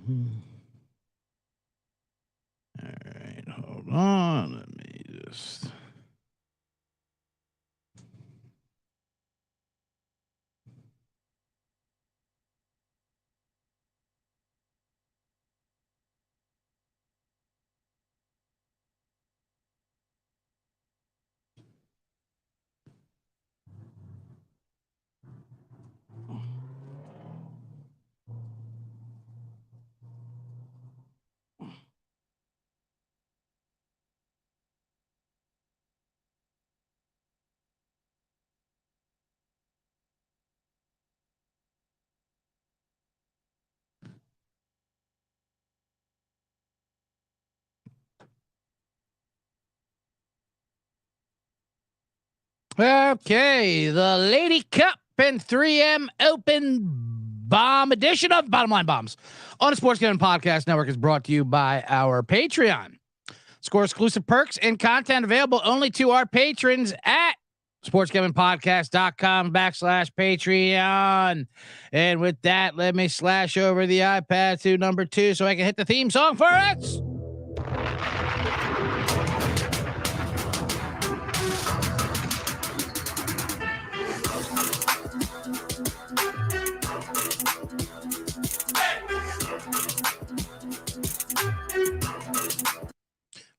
All right, hold on. Let me just. Okay, the Lady Cup and 3M Open Bomb edition of Bottom Line Bombs on the Sports Gambling Podcast Network is brought to you by our Patreon. Score exclusive perks and content available only to our patrons at sportsgamblingpodcast.com/Patreon. And with that, let me slash over the iPad to number 2 so I can hit the theme song for it.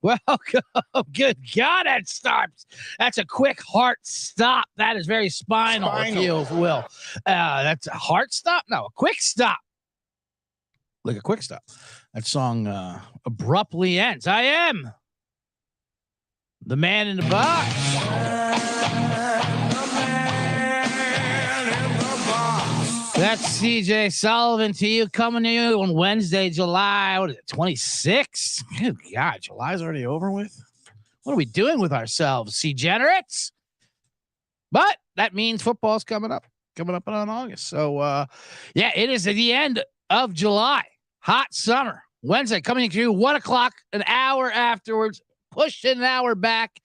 Welcome. Good God, that stops. That's a quick heart stop. That is very spinal. If you will. That's a heart stop? No, a quick stop. Like a quick stop. That song abruptly ends. I am the man in the box. That's CJ Sullivan to you, coming to you on Wednesday, July, 26th? Good God, July's already over with? What are we doing with ourselves, degenerates? But that means football's coming up in August. So, yeah, it is at the end of July. Hot summer. Wednesday, coming to you 1 o'clock, an hour afterwards, pushed an hour back.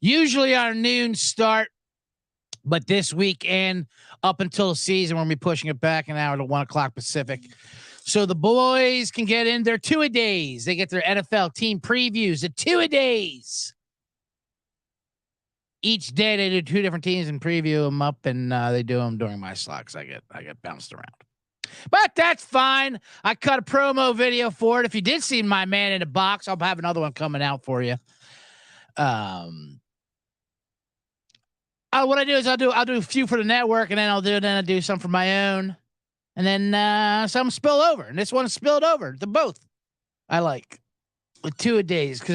Usually our noon start. But this weekend, up until the season, we're going to be pushing it back an hour to 1 o'clock Pacific. So the boys can get in their 2-a-days. They get their NFL team previews at 2-a-days. Each day they do 2 different teams and preview them up, and they do them during my slots. I get bounced around. But that's fine. I cut a promo video for it. If you did see my man in the box, I'll have another one coming out for you. What I do is I'll do a few for the network, and then I'll do some for my own, and then some spill over. And this one spilled over to both. I like with 2-a-days because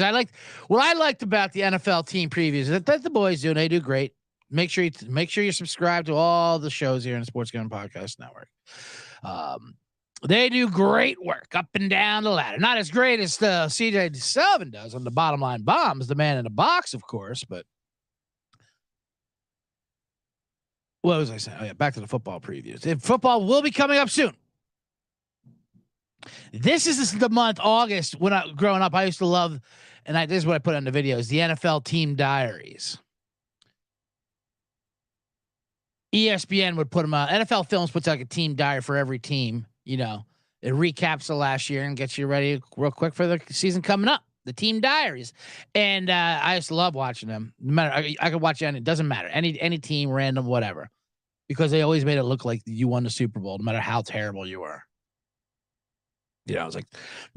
what I liked about the NFL team previews that the boys do. And they do great. Make sure you subscribe to all the shows here in the Sports Gambling Podcast Network. They do great work up and down the ladder. Not as great as the CJ Sullivan does on the Bottom Line Bombs, the man in the box, of course, but. What was I saying? Oh, yeah, back to the football previews. Football will be coming up soon. This is the month, August, when growing up, I used to love, and this is what I put on the videos, the NFL team diaries. ESPN would put them out. NFL Films puts like a team diary for every team. You know, it recaps the last year and gets you ready real quick for the season coming up. The team diaries. And I just love watching them. No matter, I could watch any, it doesn't matter. Any team, random, whatever. Because they always made it look like you won the Super Bowl, no matter how terrible you were. You know, I was like,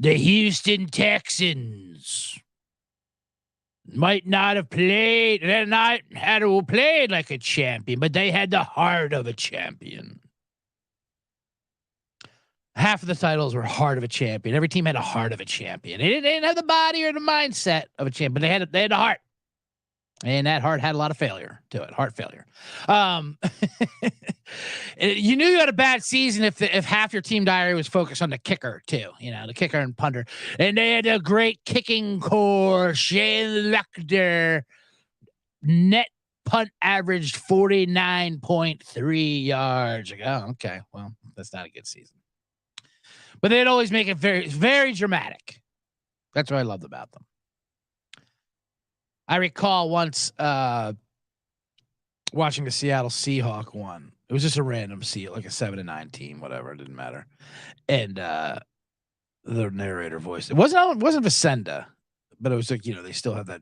the Houston Texans might not have played, they're not had to played like a champion, but they had the heart of a champion. Half of the titles were heart of a champion. Every team had a heart of a champion. They didn't have the body or the mindset of a champion, but they had the heart. And that heart had a lot of failure to it. Heart failure. You knew you had a bad season if half your team diary was focused on the kicker too. You know, the kicker and punter. And they had a great kicking core. Shane Lecter net punt averaged 49.3 yards. Oh, okay. Well, that's not a good season. But they'd always make it very, very dramatic. That's what I loved about them. I recall once watching the Seattle Seahawks one. It was just a random like a 7-9 team, whatever. It didn't matter. And the narrator voice. It wasn't Vicenda, but it was like, they still have that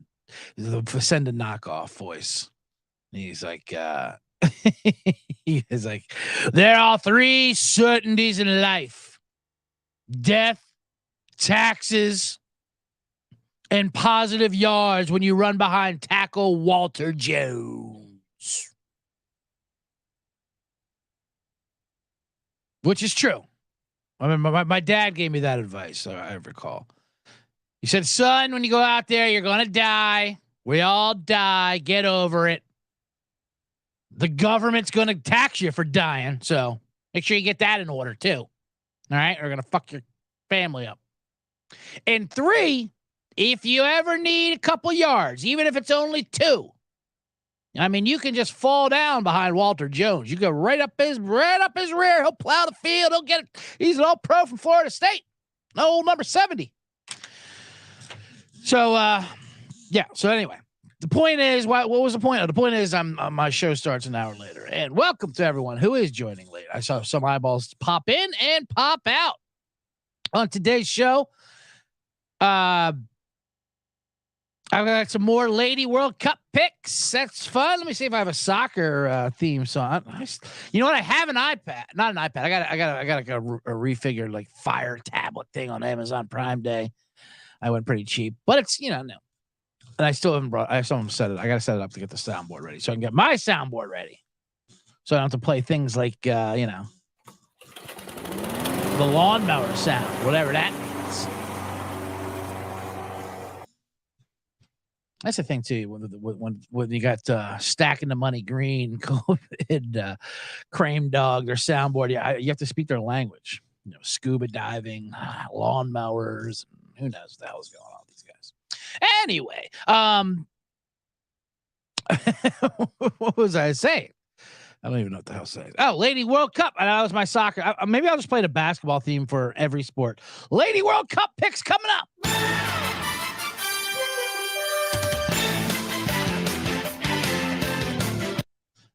the Vicenda knockoff voice. And he's like, he is like, there are three certainties in life: death, taxes, and positive yards when you run behind tackle Walter Jones. Which is true. I mean, my dad gave me that advice, I recall. He said, son, when you go out there, you're going to die. We all die. Get over it. The government's going to tax you for dying. So make sure you get that in order too. All right. We're going to fuck your family up. And 3, if you ever need a couple yards, even if it's only 2, I mean, you can just fall down behind Walter Jones. You go right up his rear. He'll plow the field. He'll get it. He's an all-pro from Florida State. Old number 70. So, yeah. So anyway, the point is, what was the point? The point is, my show starts an hour later. And welcome to everyone who is joining late. I saw some eyeballs pop in and pop out on today's show. I've got some more Lady World Cup picks. That's fun. Let me see if I have a soccer theme song. You know what? I have an iPad, not an iPad. I got a refigured like Fire tablet thing on Amazon Prime Day. I went pretty cheap, but it's no. And I still haven't brought. I still haven't set it. I got to set it up to get the soundboard ready, so I can get my soundboard ready, so I don't have to play things like the lawnmower sound, whatever that means. That's the thing too. When you got Stacking the Money Green, COVID, Crane Dog, their soundboard, you have to speak their language. Scuba diving, lawnmowers. Who knows what the hell's going on with these guys? Anyway, what was I saying? I don't even know what the hell saying. Oh, Lady World Cup. And that was my soccer. Maybe I'll just play the basketball theme for every sport. Lady World Cup picks coming up.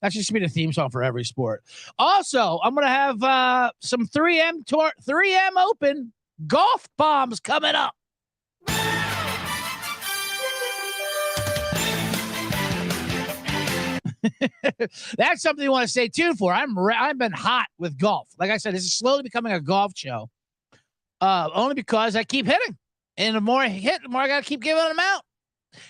That should be the theme song for every sport. Also, I'm going to have some 3M Open golf bombs coming up. That's something you want to stay tuned for. I've been hot with golf. Like I said, this is slowly becoming a golf show. Only because I keep hitting. And the more I hit, the more I got to keep giving them out.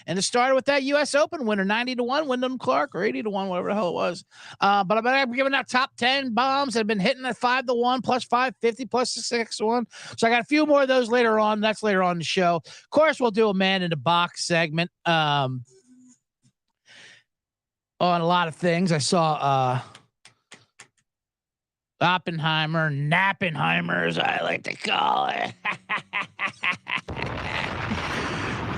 And it started with that U.S. Open winner, 90-1, Wyndham Clark, or 80-1, whatever the hell it was. But I've been giving out top 10 bombs. I've been hitting at 5-1, plus 550, plus 6-1. So I got a few more of those later on. That's later on in the show. Of course, we'll do a man in the box segment on a lot of things. I saw Oppenheimer, Nappenheimer, as I like to call it.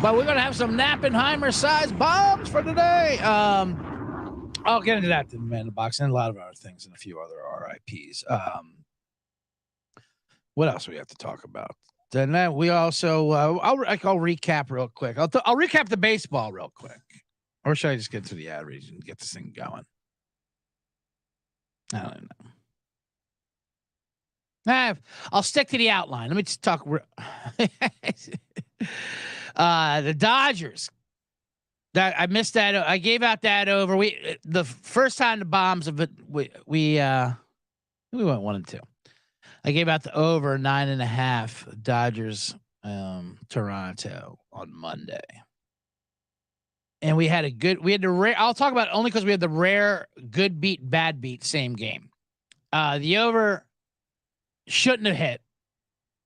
But we're going to have some Nappenheimer-sized bombs for today. I'll get into that in the Man in the Box and a lot of other things and a few other RIPs. What else do we have to talk about? Then we also, I'll recap real quick. I'll recap the baseball real quick. Or should I just get to the ad read and get this thing going? I don't know. I'll stick to the outline. Let me just talk. The Dodgers. That I missed that. I gave out that over. The first time the bombs of it. We went 1-2. I gave out the over 9.5. Dodgers, Toronto on Monday. And we had the rare. I'll talk about it only because we had the rare good beat, bad beat, same game. The over shouldn't have hit.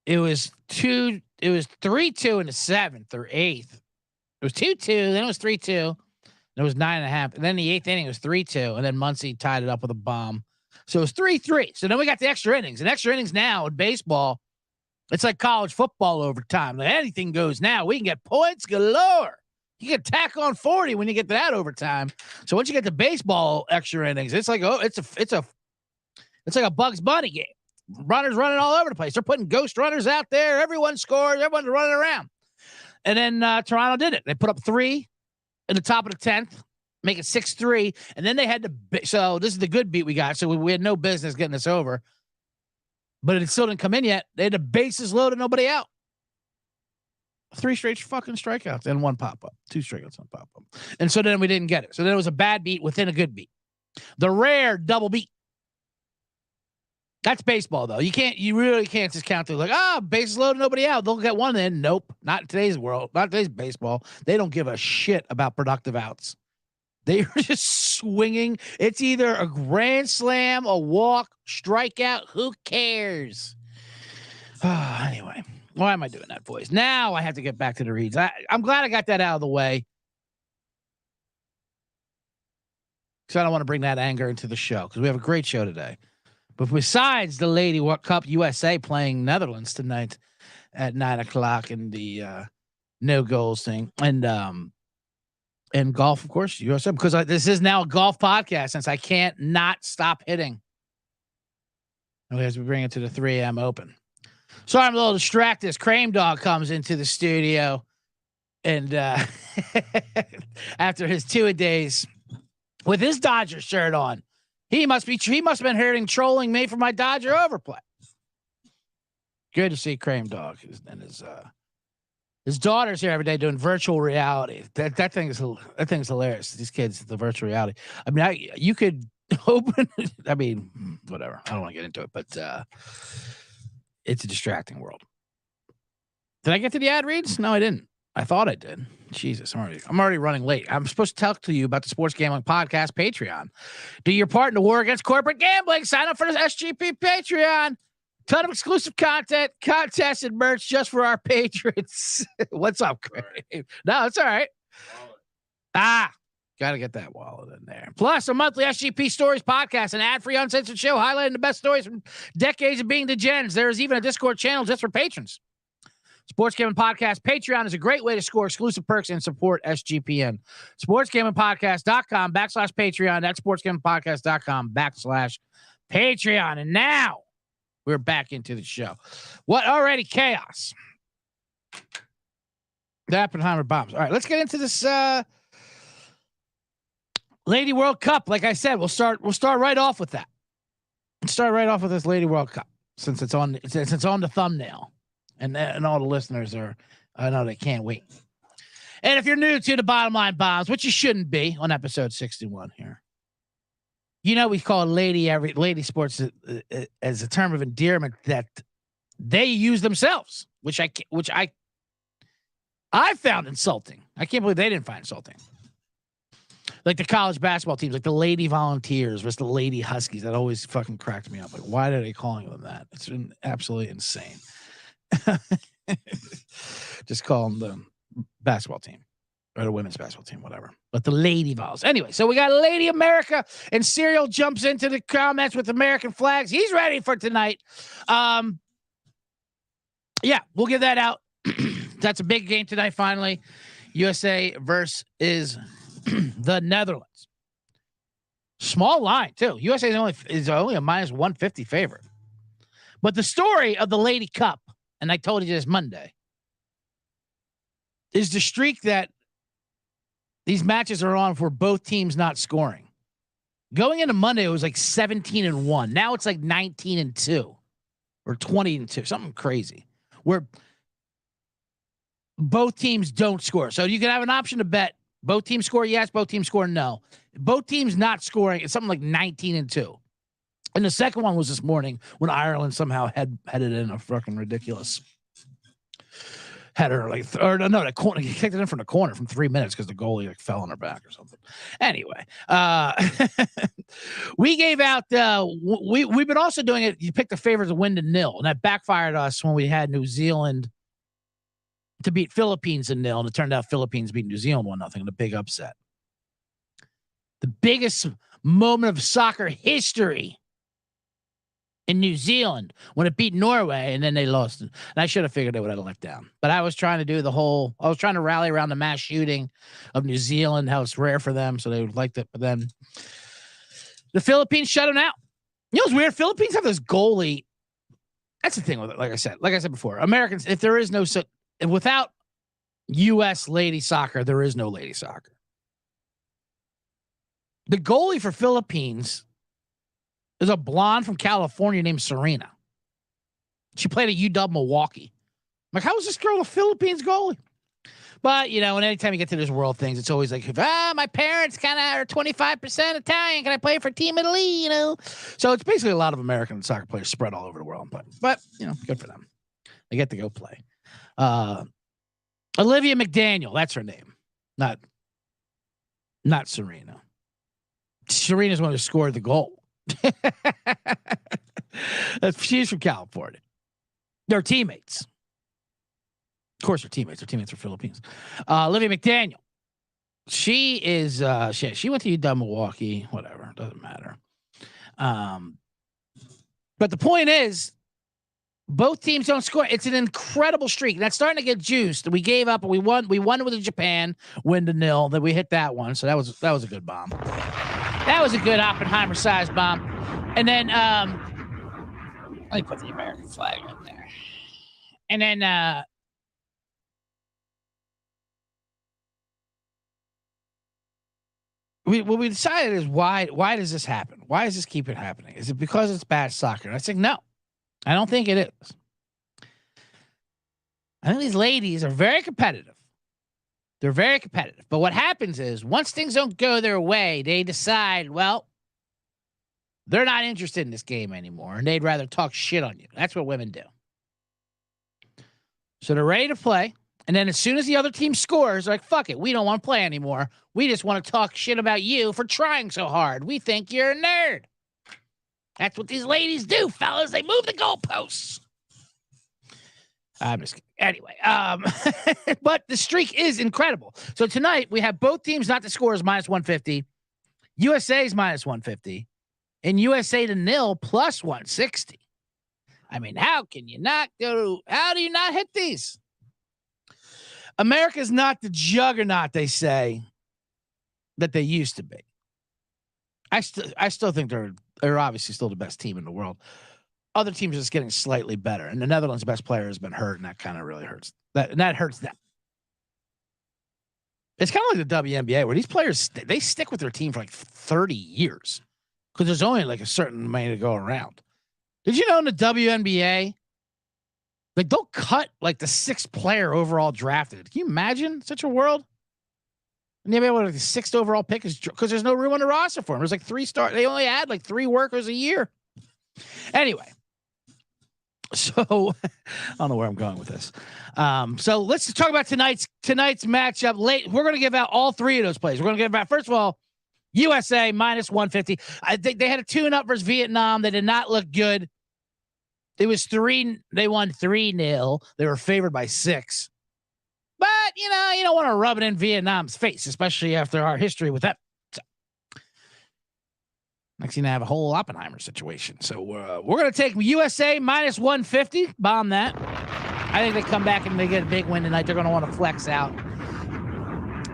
It was 3-2 in the 7th or 8th. It was 2-2, then it was 3-2, then it was 9.5, and then the 8th inning was 3-2, and then Muncy tied it up with a bomb. So it was 3-3. So then we got the extra innings. And extra innings now in baseball, it's like college football overtime. Like anything goes now. We can get points galore. You can tack on 40 when you get to that overtime. So once you get the baseball extra innings, it's like it's like a Bugs Bunny game. Runners running all over the place. They're putting ghost runners out there. Everyone scores. Everyone's running around. And then Toronto did it. They put up 3 in the top of the 10th, make it 6-3. And then they had to. So this is the good beat we got. So we had no business getting this over. but it still didn't come in yet. They had the bases loaded, nobody out. 3 straight fucking strikeouts and 1 pop-up. 2 strikeouts and pop-up. And so then we didn't get it. So then it was a bad beat within a good beat. The rare double beat. That's baseball, though. You really can't just count to bases loaded, nobody out. They'll get one in. Nope. Not in today's world. Not today's baseball. They don't give a shit about productive outs. They are just swinging. It's either a grand slam, a walk, strikeout. Who cares? Anyway, why am I doing that voice? Now I have to get back to the reads. I'm glad I got that out of the way. Because I don't want to bring that anger into the show. Because we have a great show today. But besides the Lady World Cup, USA playing Netherlands tonight at 9:00 in the no goals thing, and golf, of course, USA. Because this is now a golf podcast, since I can't not stop hitting. As we bring it to the 3 a.m. Open. Sorry, I'm a little distracted. As Crame Dog comes into the studio, and after his 2-a-days with his Dodger shirt on. He must have been trolling me for my Dodger overplay. Good to see Crame Dog and his daughter's here every day doing virtual reality. That thing is hilarious. These kids, the virtual reality. I mean, you could open. I mean, whatever. I don't want to get into it, but it's a distracting world. Did I get to the ad reads? No, I didn't. I thought I did. Jesus, I'm already running late. I'm supposed to talk to you about the Sports Gambling Podcast Patreon. Do your part in the war against corporate gambling. Sign up for the SGP Patreon. Ton of exclusive content, contests, and merch just for our patrons. What's up, Craig? No, it's all right. Got to get that wallet in there. Plus, a monthly SGP Stories podcast, an ad-free, uncensored show highlighting the best stories from decades of being degens. There is even a Discord channel just for patrons. Sports Gambling Podcast Patreon is a great way to score exclusive perks and support SGPN. SportsGamblingPodcast.com/Patreon. That's SportsGamblingPodcast.com/Patreon. And now we're back into the show. What already chaos? The Oppenheimer bombs. All right, let's get into this Lady World Cup. Like I said, we'll start right off with that. Start right off with this Lady World Cup since it's on the thumbnail. And all the listeners I know they can't wait. And if you're new to the Bottom Line Bombs, which you shouldn't be on episode 61 here, we call lady sports as a term of endearment that they use themselves, which I found insulting. I can't believe they didn't find insulting. Like the college basketball teams, like the Lady Volunteers versus the Lady Huskies, that always fucking cracked me up. Like, why are they calling them that? It's been absolutely insane. Just call them the basketball team or the women's basketball team, whatever. But the Lady Vols. Anyway, so we got Lady America, and Serial jumps into the comments with American flags. He's ready for tonight. Yeah, we'll get that out. That's a big game tonight, finally. USA versus the Netherlands. Small line, too. USA is only a minus 150 favorite. But the story of the Lady Cup, and I told you this Monday, is the streak that these matches are on for both teams not scoring. Going into Monday, it was like 17-1. Now it's like 19-2 or 20-2, something crazy, where both teams don't score. So you can have an option to bet both teams score yes, both teams score no. Both teams not scoring, it's something like 19-2. And the second one was this morning when Ireland somehow headed in a fucking ridiculous header, the corner. He kicked it in from the corner from 3 minutes because the goalie fell on her back or something. Anyway, we gave out. We've been also doing it. You picked the favorites to win to 0, and that backfired us when we had New Zealand to beat Philippines in 0, and it turned out Philippines beat New Zealand 1-0 in a big upset. The biggest moment of soccer history in New Zealand when it beat Norway, and then they lost. And I should have figured they would have let down. But I was trying to do I was trying to rally around the mass shooting of New Zealand, how it's rare for them, so they would like it. But then the Philippines shut them out. You know what's weird? Philippines have this goalie. That's the thing with it. Like I said before, Americans, if there is no without U.S. lady soccer, there is no lady soccer. The goalie for Philippines is a blonde from California named Serena. She played at UW Milwaukee. I'm like, how is this girl a Philippines goalie? But, and anytime you get to those world things, it's always like, my parents kind of are 25% Italian. Can I play for Team Italy, So it's basically a lot of American soccer players spread all over the world. But good for them. They get to go play. Olivia McDaniel, that's her name. Not Serena. Serena's one who scored the goal. She's from California. They're teammates. Of course, they're teammates. They're teammates for Philippines. Olivia McDaniel. She is. She went to UW Milwaukee. Whatever, doesn't matter. But the point is, both teams don't score. It's an incredible streak. That's starting to get juiced. We gave up and we won. We won with Japan, 1-0. Then we hit that one. So that was a good bomb. That was a good Oppenheimer sized bomb. And then let me put the American flag up there. And then what we decided is why does this happen? Why does this keep it happening? Is it because it's bad soccer? And I said, no, I don't think it is. I think these ladies are very competitive. They're very competitive. But what happens is once things don't go their way, they decide, well, they're not interested in this game anymore. And they'd rather talk shit on you. That's what women do. So they're ready to play. And then as soon as the other team scores, they're like, fuck it. We don't want to play anymore. We just want to talk shit about you for trying so hard. We think you're a nerd. That's what these ladies do, fellas. They move the goalposts. I'm just kidding. Anyway, but the streak is incredible. So tonight we have both teams not to score is -150. USA's -150. And USA to nil +160. I mean, how do you not hit these? America's not the juggernaut they say that they used to be. I still think they're obviously still the best team in the world. Other teams are just getting slightly better. And the Netherlands' best player has been hurt, and that kind of really hurts. That hurts them. It's kind of like the WNBA where these players, they stick with their team for like 30 years because there's only like a certain amount to go around. Did you know in the WNBA, like they'll cut like the 6th player overall drafted? Can you imagine such a world? And they have like the 6th overall pick is because there's no room on the roster for them. There's like 3 stars. They only add like 3 workers a year. Anyway, so I don't know where I'm going with this. So let's talk about tonight's matchup. We're going to give out all 3 of those plays. We're going to give out, first of all, USA -150. I think they had a tune-up versus Vietnam. They did not look good. It was 3. They won 3-0. They were favored by 6. But, you don't want to rub it in Vietnam's face, especially after our history with that. So, next thing I have a whole Oppenheimer situation. So we're going to take USA -150. Bomb that. I think they come back and they get a big win tonight. They're going to want to flex out.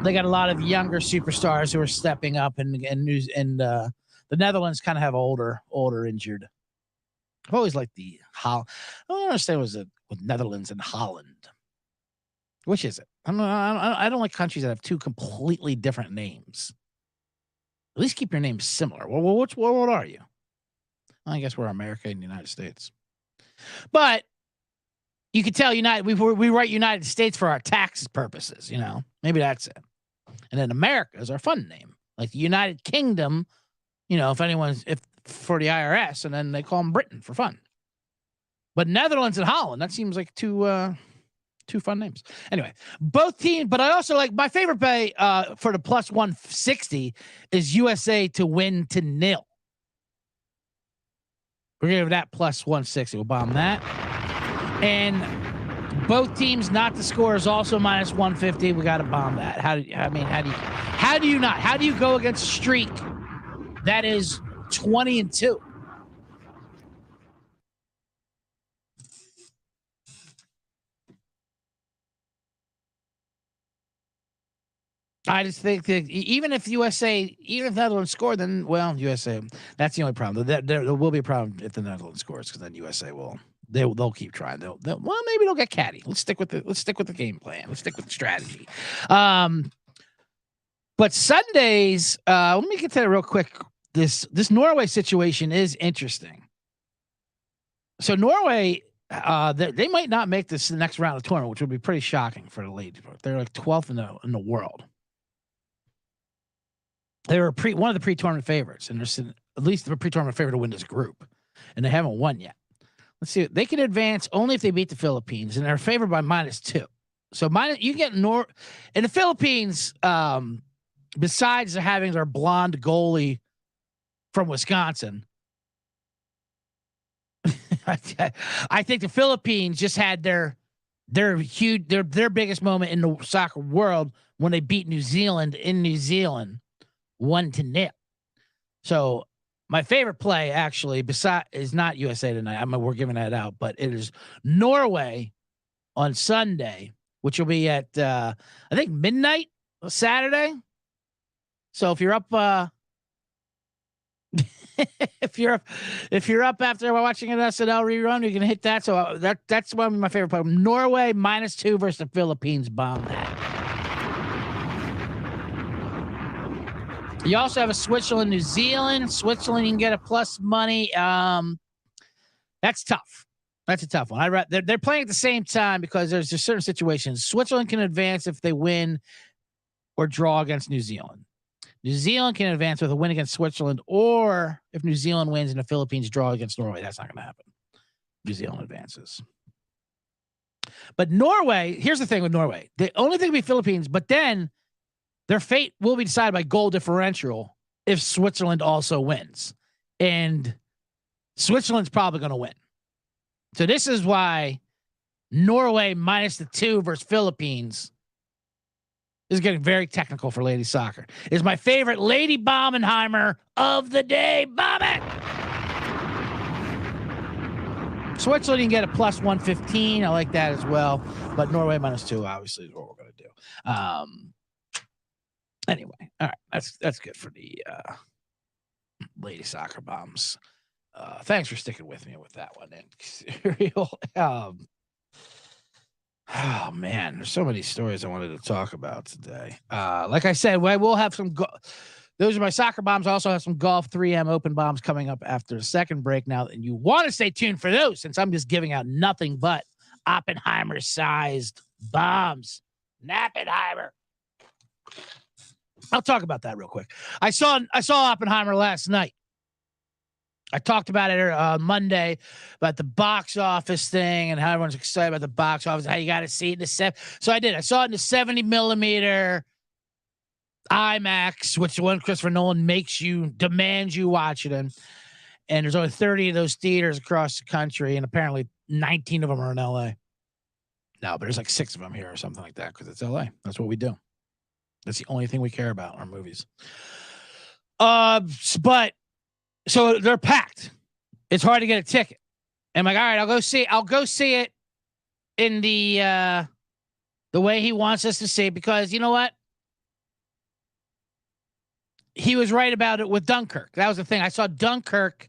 They got a lot of younger superstars who are stepping up, and the Netherlands kind of have older injured. I've always liked I don't understand was it with Netherlands and Holland. Which is it? I don't like countries that have 2 completely different names. At least keep your names similar. Well, what are you? I guess we're America and the United States. But you can tell we write United States for our tax purposes, Maybe that's it. And then America is our fun name. Like the United Kingdom, if for the IRS, and then they call them Britain for fun. But Netherlands and Holland, that seems like two fun names. Anyway, both teams, but I also like my favorite play for the +160 is USA to win to 0. We're going to give that +160. We'll bomb that. And both teams not to score is also -150. We got to bomb that. How do you go against a streak that is 20-2? I just think that even if Netherlands score, then USA. That's the only problem. There will be a problem if the Netherlands scores, because then USA they'll keep trying. Maybe they'll get catty. Let's stick with the game plan. Let's stick with the strategy. But Sundays, let me get to that real quick. This Norway situation is interesting. So Norway They might not make this the next round of the tournament, which would be pretty shocking for the ladies. They're like 12th in the world. They were one of the pre-tournament favorites, and they're at least the pre-tournament favorite to win this group, and they haven't won yet. Let's see. They can advance only if they beat the Philippines, and they're favored by -2. So you get in the Philippines. Besides having their blonde goalie from Wisconsin, I think the Philippines just had their biggest moment in the soccer world when they beat New Zealand in New Zealand 1-0. So my favorite play actually is not USA tonight. We're giving that out, but it is Norway on Sunday, which will be at I think midnight Saturday. So if you're up if you're up after watching an SNL rerun, you can hit that. So that's one of my favorite play. Norway -2 versus the Philippines. Bomb that. You also have a Switzerland, New Zealand. Switzerland, you can get a plus money. That's tough. That's a tough one. They're playing at the same time because there's just certain situations. Switzerland can advance if they win or draw against New Zealand. New Zealand can advance with a win against Switzerland, or if New Zealand wins and the Philippines draw against Norway. That's not going to happen. New Zealand advances. But Norway, here's the thing with Norway. The only thing will be Philippines, but then their fate will be decided by goal differential if Switzerland also wins. And Switzerland's probably going to win. So this is why Norway -2 versus Philippines is getting very technical for ladies soccer. Is my favorite Lady Oppenheimer of the day. Bomb it! Switzerland, you can get a plus 115. I like that as well. But Norway -2, obviously, is what we're going to do. Anyway, all right. That's good for the lady soccer bombs. Thanks for sticking with me with that one. And oh man, there's so many stories I wanted to talk about today. Like I said, we'll have some. Those are my soccer bombs. I also have some golf 3M open bombs coming up after the second break. Now, and you want to stay tuned for those, since I'm just giving out nothing but Oppenheimer-sized bombs. Oppenheimer. I'll talk about that real quick. I saw Oppenheimer last night. I talked about it Monday about the box office thing and how everyone's excited about the box office. How you got to see it in the So I did. I saw it in the 70 millimeter IMAX, which the one Christopher Nolan demands you watch it in. And there's only 30 of those theaters across the country, and apparently 19 of them are in LA. No, but there's like 6 of them here or something like that because it's LA. That's what we do. That's the only thing we care about in our movies. But so they're packed. It's hard to get a ticket. I'm like, all right, I'll go see it in the way he wants us to see it, because you know what? He was right about it with Dunkirk. That was the thing. I saw Dunkirk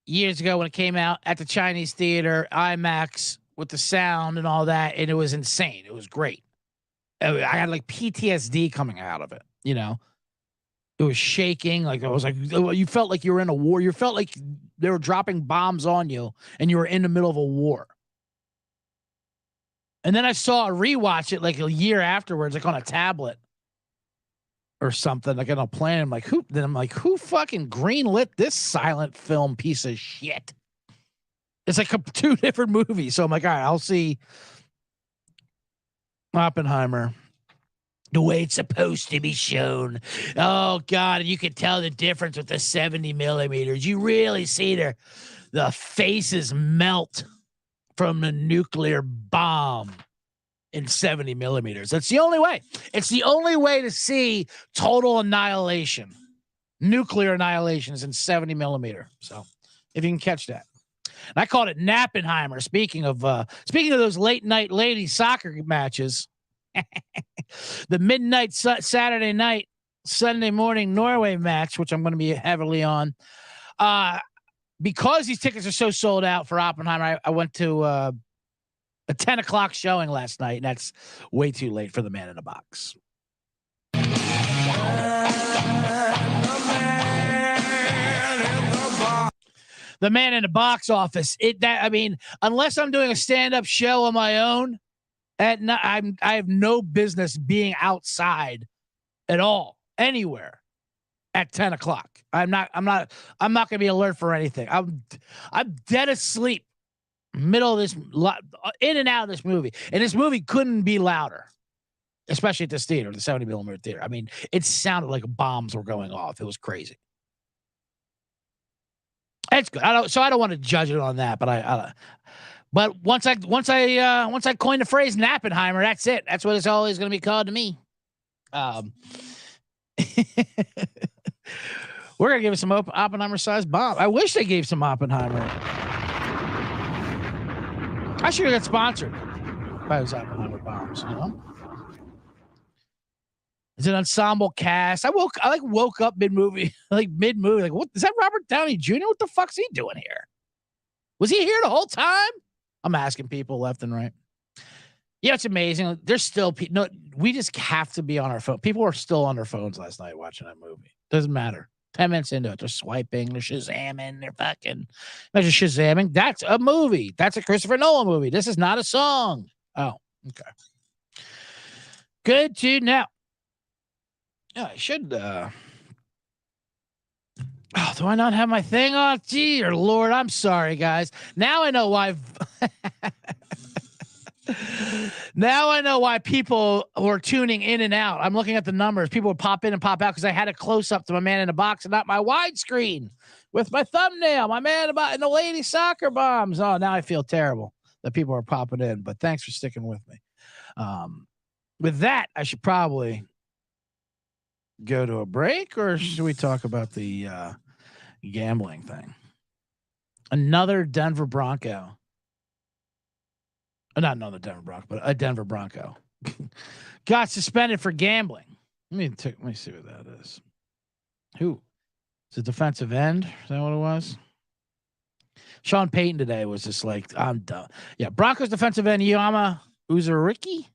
years ago when it came out at the Chinese theater, IMAX, with the sound and all that, and it was insane. It was great. I had like PTSD coming out of it, you know? It was shaking. Like, I was like, you felt like you were in a war. You felt like they were dropping bombs on you and you were in the middle of a war. And then I saw a rewatch it like a year afterwards, like on a tablet or something, like on a plane. I'm like, who fucking greenlit this silent film piece of shit? It's like 2 different movies. So I'm like, all right, I'll see Oppenheimer the way it's supposed to be shown. Oh God. And you can tell the difference with the 70 millimeters. You really see the faces melt from the nuclear bomb in 70 millimeters. That's the only way. It's the only way to see total annihilation. Nuclear annihilation is in 70 millimeter. So if you can catch that. And I called it Oppenheimer. Speaking of those late night lady soccer matches, the midnight Saturday night, Sunday morning Norway match, which I'm going to be heavily on, because these tickets are so sold out for Oppenheimer. I went to a 10 o'clock showing last night, and that's way too late for the man in the box. the man in the box office. Unless I'm doing a stand-up show on my own, I have no business being outside at all, anywhere at 10 o'clock. I'm not going to be alert for anything. I'm dead asleep middle of this, in and out of this movie. And this movie couldn't be louder, especially at this theater, the 70mm theater. I mean, it sounded like bombs were going off. It was crazy. It's good. I don't want to judge it on that, but once I coined the phrase Nappenheimer, that's it. That's what it's always going to be called to me. We're going to give it some Oppenheimer-sized bomb. I wish they gave some Oppenheimer. I should have got sponsored by those Oppenheimer bombs, you know? It's an ensemble cast. I woke up mid-movie. Like, what is that, Robert Downey Jr.? What the fuck's he doing here? Was he here the whole time? I'm asking people left and right. Yeah, it's amazing. There's still no. We just have to be on our phone. People were still on their phones last night watching that movie. Doesn't matter. 10 minutes into it, they're swiping, they're Shazamming, they're fucking. Imagine Shazamming. That's a movie. That's a Christopher Nolan movie. This is not a song. Oh, okay. Good to know. Yeah, I should. Oh, do I not have my thing on? Dear Lord, I'm sorry, guys. Now I know why. Now I know why people were tuning in and out. I'm looking at the numbers. People would pop in and pop out because I had a close up to my man in the box and not my widescreen with my thumbnail. My man and the lady soccer bombs. Oh, now I feel terrible that people are popping in. But thanks for sticking with me. With that, I should probably go to a break, or should we talk about the gambling thing? Another Denver Bronco. Not another Denver Bronco, but a Denver Bronco got suspended for gambling. Let me see what that is. Who? It's a defensive end. Is that what it was? Sean Payton today was just like, I'm done. Yeah, Broncos defensive end Yama Uwazurike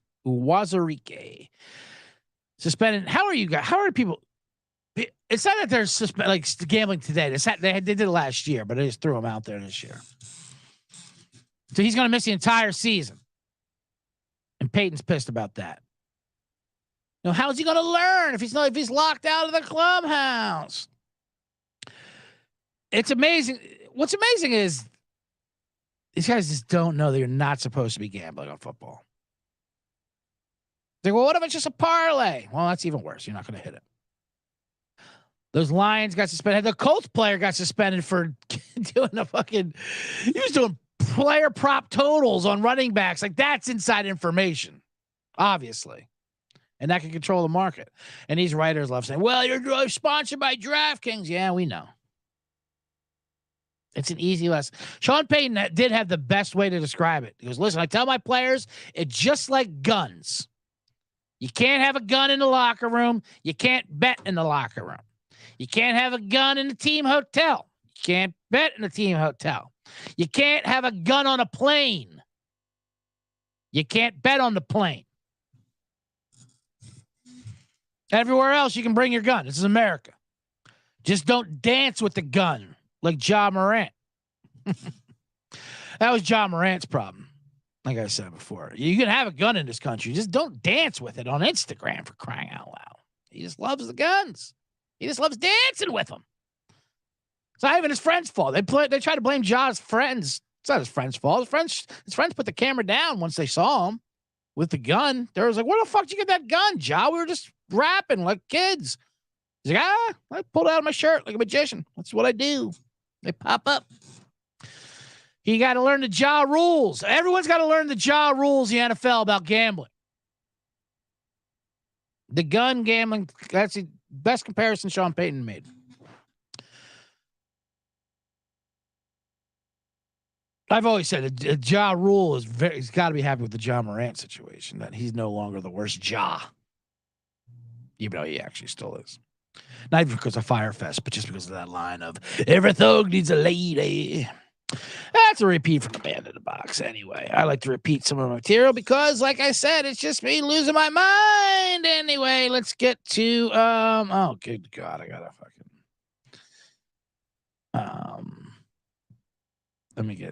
suspended. How are you guys? How are people? It's not that they're like gambling today. They did it last year, but they just threw him out there this year. So he's going to miss the entire season. And Peyton's pissed about that. Now, how's he going to learn if he's locked out of the clubhouse? It's amazing. What's amazing is these guys just don't know that you're not supposed to be gambling on football. They're like, well, what if it's just a parlay? Well, that's even worse. You're not going to hit it. Those Lions got suspended. The Colts player got suspended for doing he was doing player prop totals on running backs. Like, that's inside information, obviously. And that can control the market. And these writers love saying, well, you're sponsored by DraftKings. Yeah, we know. It's an easy lesson. Sean Payton did have the best way to describe it. He goes, listen, I tell my players, it's just like guns. You can't have a gun in the locker room. You can't bet in the locker room. You can't have a gun in the team hotel. You can't bet in the team hotel. You can't have a gun on a plane. You can't bet on the plane. Everywhere else, you can bring your gun. This is America. Just don't dance with the gun like Ja Morant. That was Ja Morant's problem. Like I said before, you can have a gun in this country. Just don't dance with it on Instagram, for crying out loud. He just loves the guns. He just loves dancing with them. It's not even his friend's fault. They try to blame Ja's friends. It's not his friend's fault. His friends put the camera down once they saw him with the gun. They was like, where the fuck did you get that gun, Ja? We were just rapping like kids. He's like, I pulled it out of my shirt like a magician. That's what I do. They pop up. You got to learn the Ja rules. Everyone's got to learn the Ja rules in the NFL about gambling. The gun gambling, that's the best comparison Sean Payton made. I've always said a Ja rule is he's got to be happy with the Ja Morant situation, that he's no longer the worst Ja. Even though he actually still is. Not even because of Firefest, but just because of that line of every thug needs a lady. That's a repeat from the Band in the Box. Anyway, I like to repeat some of my material because, like I said, it's just me losing my mind. Anyway, let's get to oh, good God, I gotta fucking Let me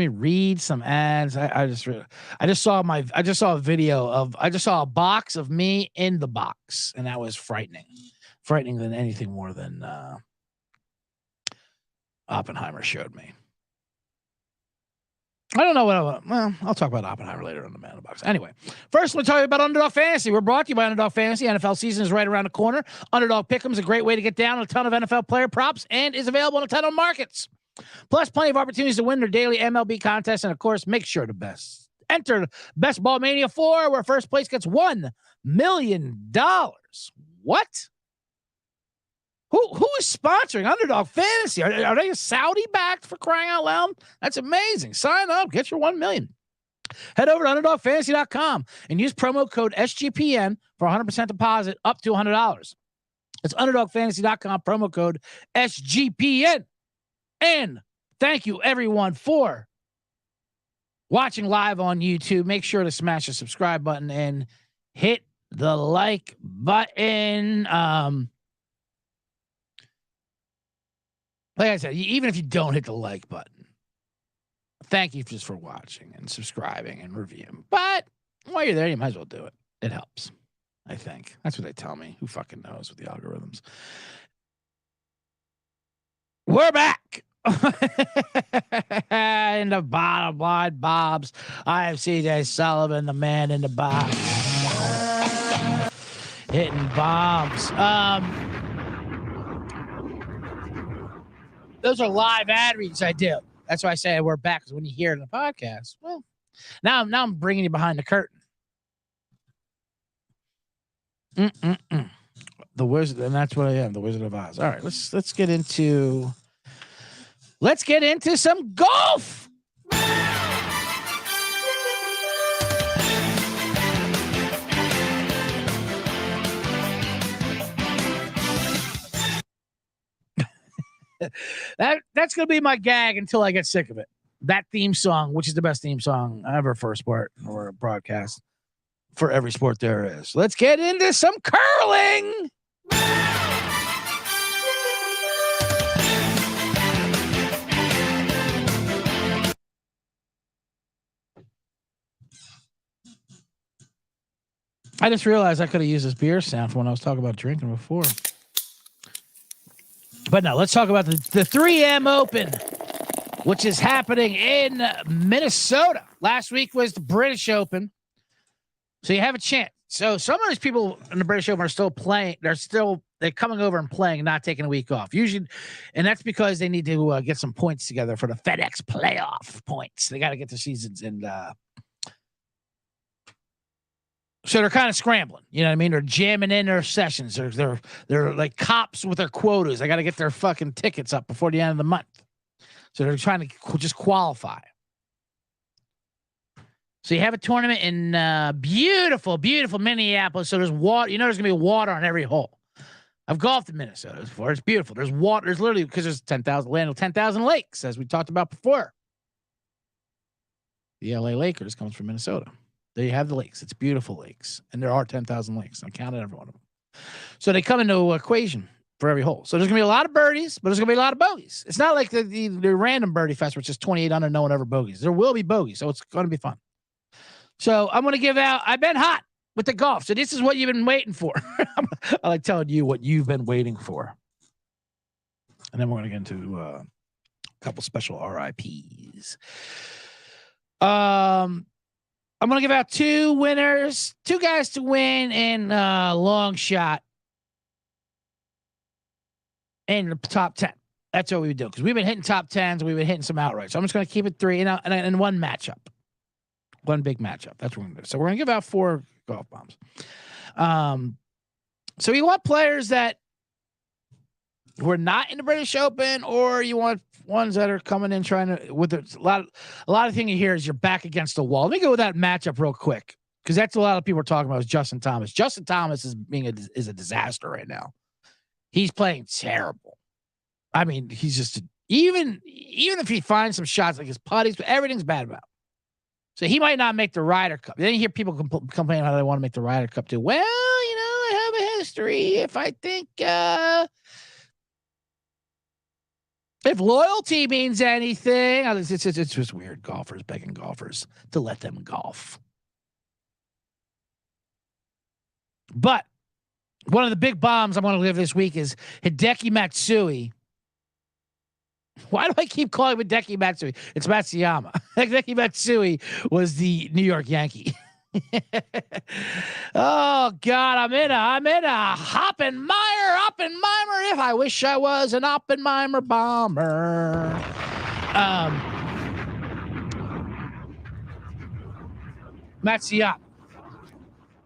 read some ads. I just saw a video of I just saw a box of me in the box, and that was frightening than anything more than Oppenheimer showed me. I don't know well, I'll talk about Oppenheimer later on the Man in the Box. Anyway, first we'll tell you about Underdog Fantasy. We're brought to you by Underdog Fantasy. NFL season is right around the corner. Underdog Pick'em is a great way to get down on a ton of NFL player props and is available in a ton of markets. Plus, plenty of opportunities to win their daily MLB contests. And, of course, make sure to enter Best Ball Mania 4, where first place gets $1 million. What? Who is sponsoring Underdog Fantasy? Are they Saudi backed, for crying out loud? That's amazing. Sign up. Get your $1 million. Head over to UnderdogFantasy.com and use promo code SGPN for 100% deposit up to $100. It's UnderdogFantasy.com, promo code SGPN. And thank you, everyone, for watching live on YouTube. Make sure to smash the subscribe button and hit the like button. Like I said, even if you don't hit the like button, thank you just for watching and subscribing and reviewing. But while you're there, you might as well do it. It helps, I think. That's what they tell me. Who fucking knows with the algorithms? We're back. In the bottom line, Bobs. I have CJ Sullivan, the man in the box, hitting bombs. Those are live ad reads I do. That's why I say we're back, because when you hear it in the podcast, well, now I'm bringing you behind the curtain. The Wizard, and that's what I am, the Wizard of Oz. All right, let's get into some golf. That's gonna be my gag until I get sick of it. That theme song, which is the best theme song ever for a sport or a broadcast for every sport there is. Let's get into some curling. I just realized I could have used this beer sound for when I was talking about drinking before. But no, let's talk about the 3M Open, which is happening in Minnesota. Last week was the British Open. So you have a chance. So some of these people in the British Open are still playing. They're coming over and playing, not taking a week off. Usually, and that's because they need to get some points together for the FedEx playoff points. They got to get the seasons in. So they're kind of scrambling, you know what I mean? They're jamming in their sessions. They're like cops with their quotas. They got to get their fucking tickets up before the end of the month. So they're trying to just qualify. So you have a tournament in beautiful Minneapolis. So there's water. You know, there's gonna be water on every hole. I've golfed in Minnesota before. It's beautiful. There's water. There's literally, because there's 10,000 lakes, as we talked about before. The LA Lakers comes from Minnesota. There you have the lakes. It's beautiful lakes. And there are 10,000 lakes. I counted every one of them. So they come into equation for every hole. So there's going to be a lot of birdies, but there's going to be a lot of bogeys. It's not like the random birdie fest, which is 28 under, no one ever bogeys. There will be bogeys, so it's going to be fun. So I'm going to give out, I've been hot with the golf. So this is what you've been waiting for. I like telling you what you've been waiting for. And then we're going to get into a couple special RIPs. I'm going to give out two winners, two guys to win in long shot in the top 10. That's what we would do, because we've been hitting top 10s and we've been hitting some outright. So I'm just going to keep it 3 and one matchup. One big matchup. That's what we're going to do. So we're going to give out 4 golf bombs. So you want players that were not in the British Open, or you want ones that are coming in trying to, with a lot of thing you hear is you're back against the wall. Let me go with that matchup real quick, because that's a lot of people are talking about is Justin Thomas. Justin Thomas is a disaster right now. He's playing terrible. I mean, he's just even if he finds some shots like his putties, but everything's bad about him. So he might not make the Ryder Cup. Then you hear people complain how they want to make the Ryder Cup too. Well, I have a history. If I think If loyalty means anything, it's just weird. Golfers begging golfers to let them golf. But one of the big bombs I'm going to live this week is Hideki Matsui. Why do I keep calling him Hideki Matsui? It's Matsuyama. Hideki Matsui was the New York Yankee. Oh God, I'm in a Oppenheimer. If I wish I was an Oppenheimer bomber. Matsuyama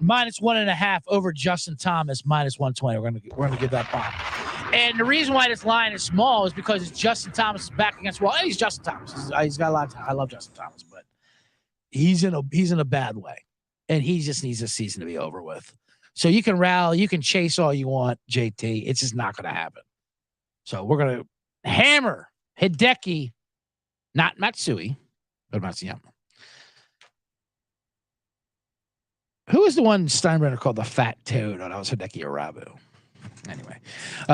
-1.5 over Justin Thomas -120. We're gonna give that bomb. And the reason why this line is small is because it's Justin Thomas back against wall. He's Justin Thomas. He's got a lot of time. I love Justin Thomas, but he's in a bad way. And he just needs this season to be over with. So you can rally, you can chase all you want, JT. It's just not going to happen. So we're going to hammer Hideki, not Matsui, but Matsuyama. Who was the one Steinbrenner called the fat toad? Oh, that was Hideki Arabu. Anyway. So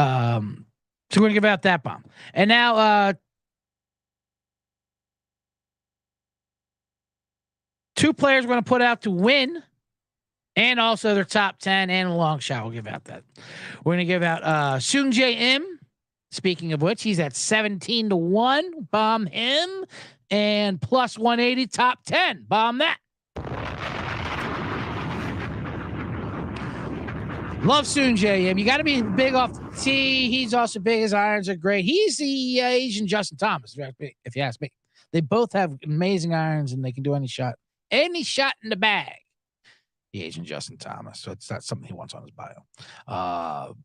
we're going to give out that bomb. And now, two players we're going to put out to win, and also their top 10 and a long shot. We'll give out that. We're going to give out Sung J M. Speaking of which, he's at 17-1. Bomb him. And +180 top 10. Bomb that. Love Sung J M. You got to be big off the tee. He's also big. His irons are great. He's the Asian Justin Thomas, if you ask me. They both have amazing irons, and they can do any shot. Any shot in the bag. The Asian Justin Thomas. So it's not something he wants on his bio.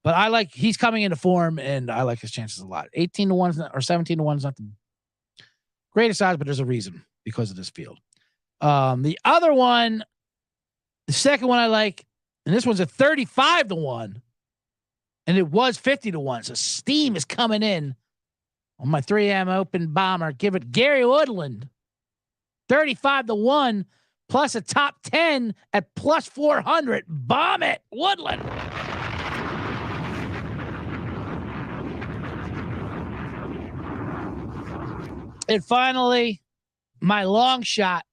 But he's coming into form, and I like his chances a lot. 18-1 or 17-1 is not the greatest odds, but there's a reason because of this field. The other one, the second one I like, and this one's a 35-1, and it was 50-1. So steam is coming in on my 3M open bomber. Give it Gary Woodland. 35-1 plus a top 10 at +400. Bomb it, Woodland. And finally, my long shot,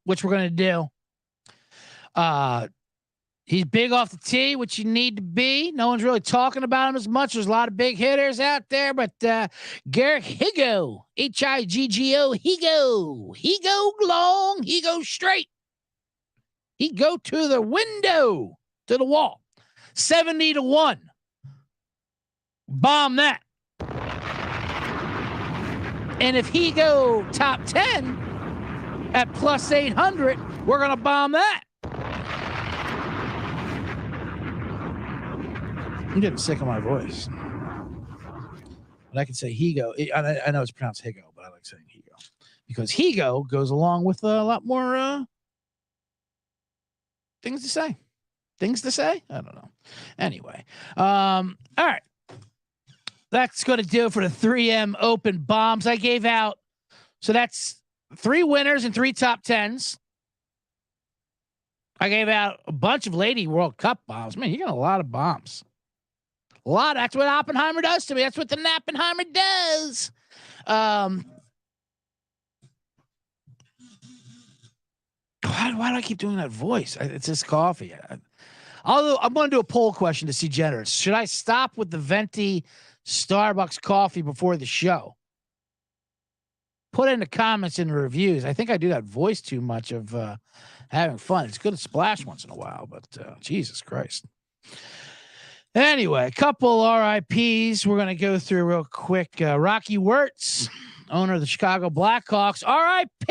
which we're going to do. He's big off the tee, which you need to be. No one's really talking about him as much. There's a lot of big hitters out there, but Garrick Higgo, Higgo, he go long, he go straight. He go to the window, to the wall. 70-1. Bomb that. And if he go top 10 at +800, we're going to bomb that. I'm getting sick of my voice. But I can say Higo. I know it's pronounced Higo, but I like saying Higo. Because Higo goes along with a lot more things to say. Things to say? I don't know. Anyway. All right. That's going to do it for the 3M Open Bombs I gave out. So that's 3 winners and 3 top 10s. I gave out a bunch of Lady World Cup bombs. Man, you got a lot of bombs. A lot. That's what Oppenheimer does to me. That's what the Nappenheimer does. Why do I keep doing that voice? It's just coffee. Although I'm going to do a poll question to see generous. Should I stop with the venti Starbucks coffee before the show? Put in the comments and the reviews. I think I do that voice too much of having fun. It's good to splash once in a while, but Jesus Christ. Anyway, a couple RIPs we're going to go through real quick. Rocky Wirtz, owner of the Chicago Blackhawks, RIP!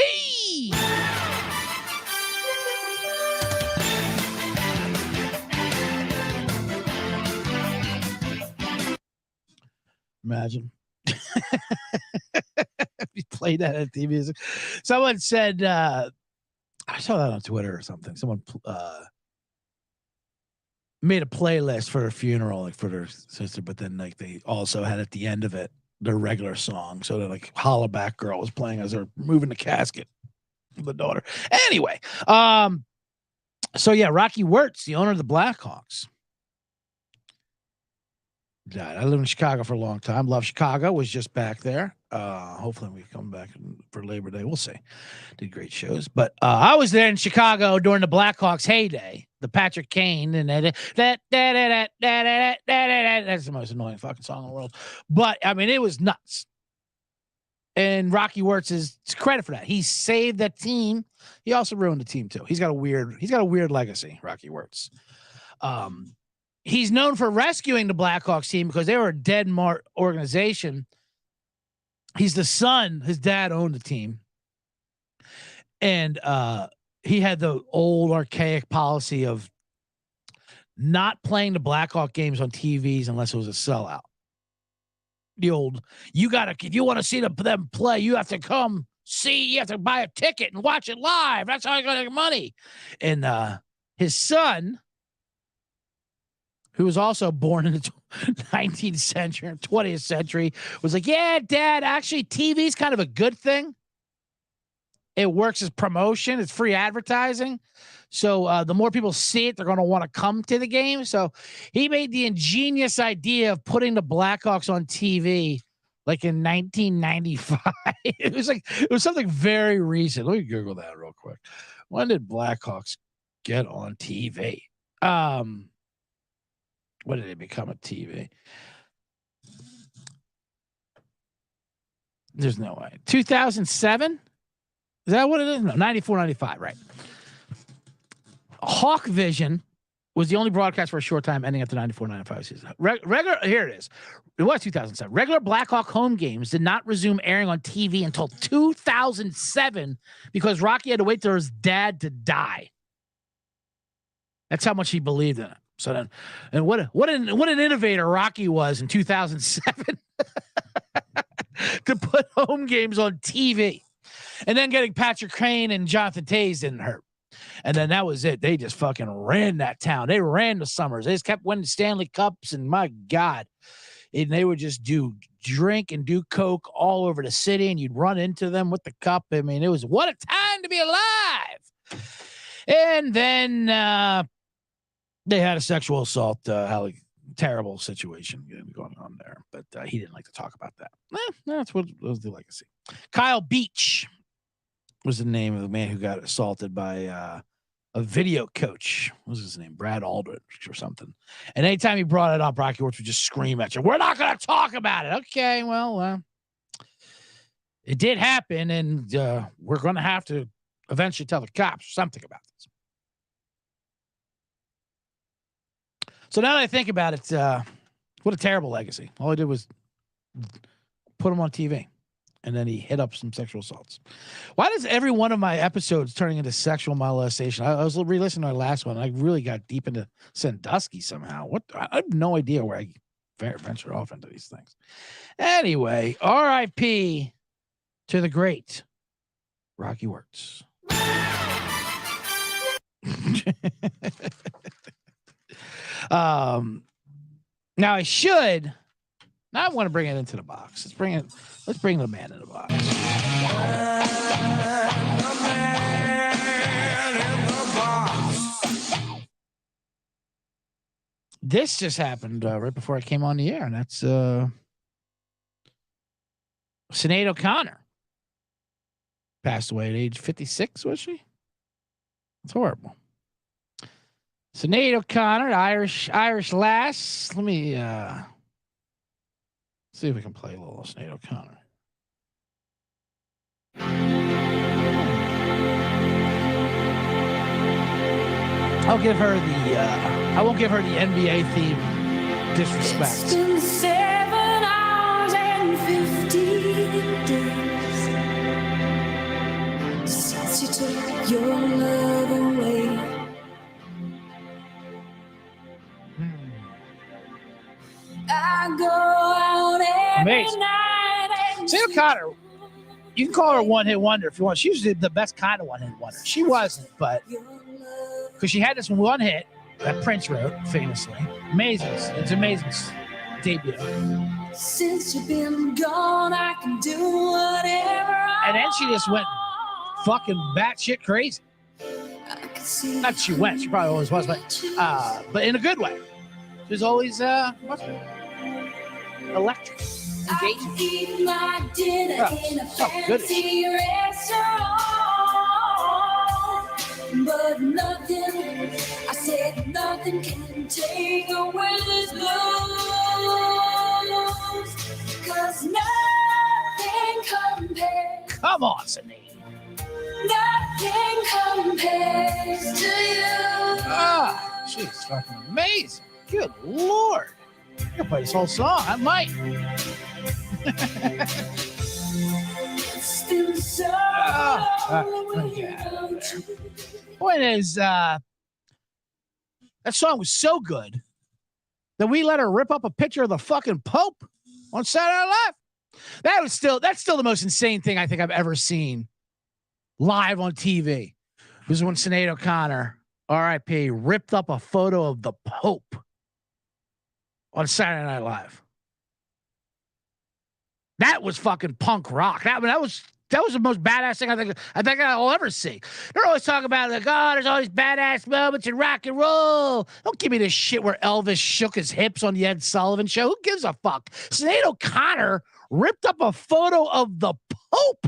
Imagine. You played that at TV. Someone said, I saw that on Twitter or something. Someone made a playlist for her funeral, like for their sister, but then like they also had at the end of it their regular song. So they're like Hollaback Girl was playing as they're moving the casket of the daughter. Anyway, so yeah, Rocky Wirtz, the owner of the Blackhawks. died. I lived in Chicago for a long time. Love Chicago. Was just back there. Hopefully we come back for Labor Day. We'll see. Did great shows. But I was there in Chicago during the Blackhawks heyday. The Patrick Kane and that's the most annoying fucking song in the world. But I mean, it was nuts. And Rocky Wirtz is credit for that. He saved that team. He also ruined the team too. He's got a weird legacy, Rocky Wirtz. He's known for rescuing the Blackhawks team because they were a dead organization. He's the son. His dad owned the team. And he had the old archaic policy of not playing the Blackhawk games on TVs unless it was a sellout. The old, if you want to see them play, you have to come see, you have to buy a ticket and watch it live. That's how you got to get money. And his son, who was also born in the 19th century, 20th century, was like, yeah, Dad, actually, TV's kind of a good thing. It works as promotion. It's free advertising. So the more people see it, they're going to want to come to the game. So he made the ingenious idea of putting the Blackhawks on TV like in 1995. It was something very recent. Let me Google that real quick. When did Blackhawks get on TV? When did it become a TV? There's no way. 2007? Is that what it is? No, 94, 95, right. Hawk Vision was the only broadcast for a short time ending at the 94-95 season. Regular, here it is. It was 2007. Regular Blackhawk home games did not resume airing on TV until 2007 because Rocky had to wait for his dad to die. That's how much he believed in it. So then, and what an innovator Rocky was in 2007 to put home games on TV. And then getting Patrick Kane and Jonathan Toews didn't hurt. And then that was it. They just fucking ran that town. They ran the Summers. They just kept winning Stanley Cups. And my God, and they would just drink and do coke all over the city. And you'd run into them with the cup. I mean, it was what a time to be alive. And then they had a sexual assault, terrible situation going on there. But he didn't like to talk about that. That's what was the legacy. Kyle Beach was the name of the man who got assaulted by a video coach. What was his name? Brad Aldrich or something. And anytime he brought it up, Rocky Wirtz would just scream at you, "We're not going to talk about it." Okay, well, it did happen, and we're going to have to eventually tell the cops something about this. So now that I think about it, what a terrible legacy. All I did was put him on TV. And then he hit up some sexual assaults. Why does every one of my episodes turning into sexual molestation? I was re-listening to our last one. I really got deep into Sandusky somehow. I have no idea where I ventured off into these things. Anyway, R.I.P. to the great Rocky Wirtz. Now I want to bring it into the box. Let's bring the man in the box. This just happened right before I came on the air, and that's Sinead O'Connor. Passed away at age 56, was she? It's horrible. Sinead O'Connor, Irish lass. Let me see if we can play a little Sinead O'Connor. I'll give her I won't give her the NBA theme disrespect. It's been 7 hours and 50 days since you took your love away. I go out every night. Sinead O'Connor, you can call her a one-hit wonder if you want. She was the best kind of one-hit wonder. She wasn't, but because she had this one hit that Prince wrote famously. Amazing. It's amazing debut. Since you've been gone, I can do whatever and then she just went fucking batshit crazy. Not she went. She probably always was, but in a good way. She was always electric. I eat my dinner in a fancy restaurant, but nothing, I said nothing can take away this blues, 'cause nothing compares. Come on, Sinead. Nothing compares to you. Ah, she's fucking amazing. Good Lord. You can play this whole song. I might. It's been so long without you. Point is, that song was so good that we let her rip up a picture of the fucking Pope on Saturday Night Live. That's still the most insane thing I think I've ever seen live on TV. This is when Sinead O'Connor, R.I.P., ripped up a photo of the Pope on Saturday Night Live. That was fucking punk rock. That was the most badass thing I think I'll ever see. They're always talking about like, oh, there's all these badass moments in rock and roll. Don't give me this shit where Elvis shook his hips on the Ed Sullivan show. Who gives a fuck? Sinead O'Connor ripped up a photo of the Pope.